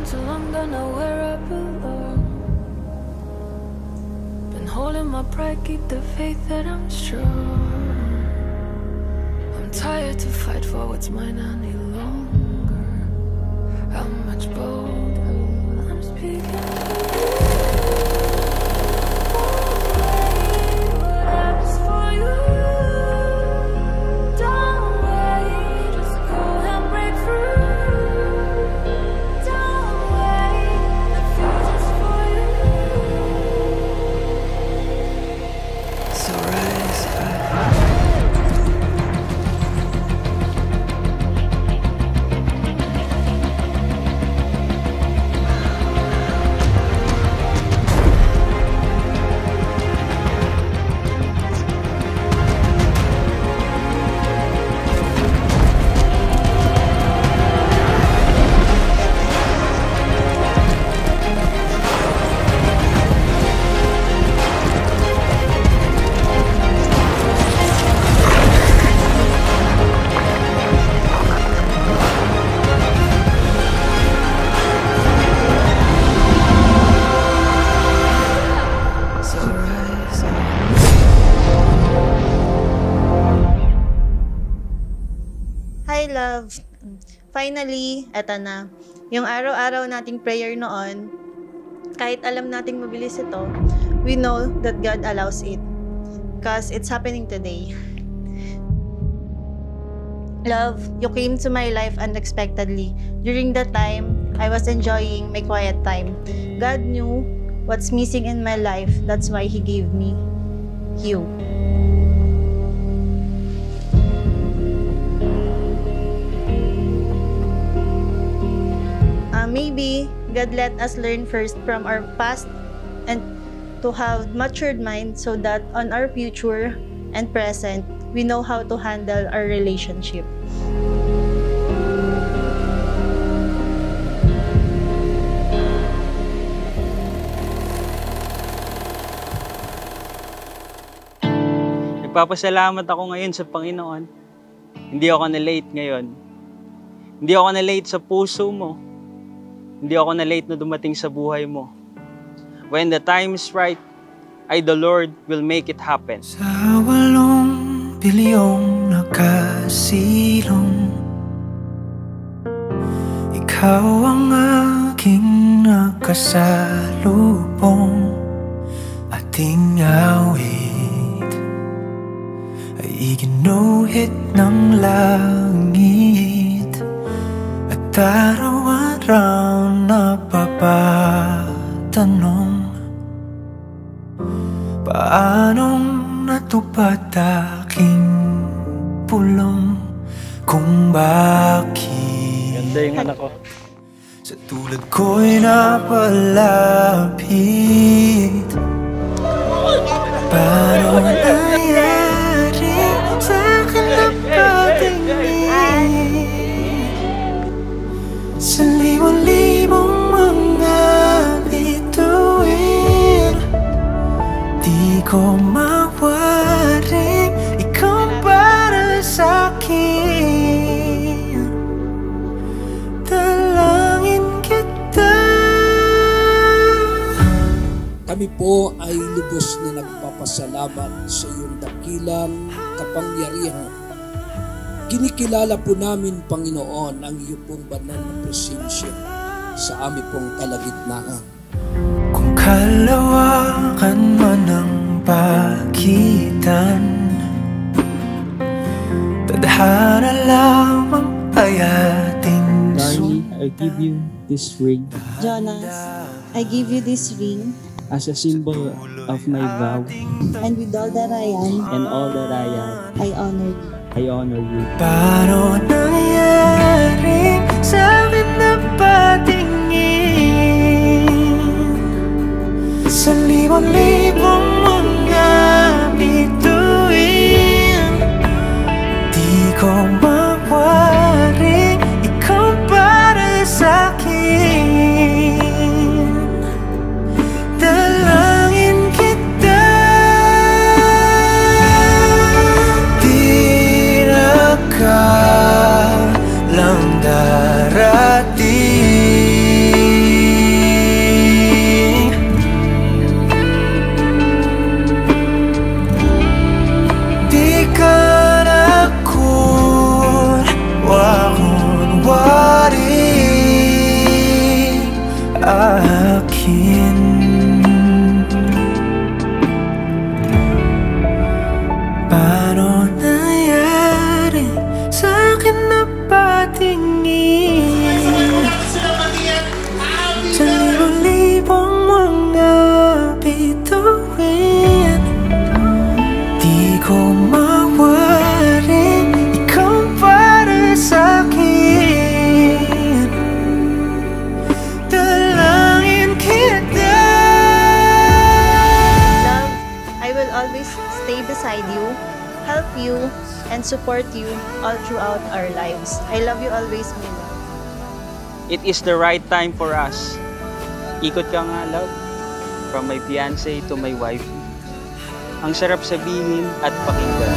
till I'm gonna where I belong. Been holding my pride, keep the faith that I'm strong. I'm tired to fight for what's mine any longer. I'm much bolder, I'm speaking. Hi, love. Finally, eto na. Yung araw-araw nating prayer noon, kahit alam nating mabilis ito, we know that God allows it. Because it's happening today. Love, you came to my life unexpectedly. During that time, I was enjoying my quiet time. God knew what's missing in my life. That's why He gave me you. Maybe God let us learn first from our past and to have matured mind so that on our future and present, we know how to handle our relationship. Nagpapasalamat ako ngayon sa Panginoon. Hindi ako na-late ngayon. Hindi ako na-late sa puso mo. Hindi ako na-late na dumating sa buhay mo. When the time is right, the Lord will make it happen. Sa 8 bilyong nakasilong, ikaw ang aking nakasalubong. Ating awit ay iginuhit ng langit, at araw-araw napapatanong, paanong natupad aking pulong, kung bakit Ganda yung anak ko. sa tulad ko'y napalapit. Paano nangyari sa akin na patingin sa libong-libong mga bituin? Di ko mawaring ikaw para sa'kin. Dalangin kita. Kami po ay lubos na nagpapasalamat sa iyong dakilang kapangyarihan. Kinikilala po namin, Panginoon, ang iyong pong banal na presensya sa aming pong kalagitnaan. Kung kalawakan man ang pagitan, tadhana lamang ay ating Darnie, I give you this ring Jonas, I give you this ring, as a symbol of my vow, and with all that I am, and all that I am, I honor you. I honor you. paano nangyari sa akin na patingin sa libong-libong mga bituin? Di ko mawaring ikaw para sa'kin. Dalangin kita. Di na ka and support you all throughout our lives. I love you always, my love. It is the right time for us. Ikot ka nga, love. From my fiancé to my wife. Ang sarap sabihin at pakinggan.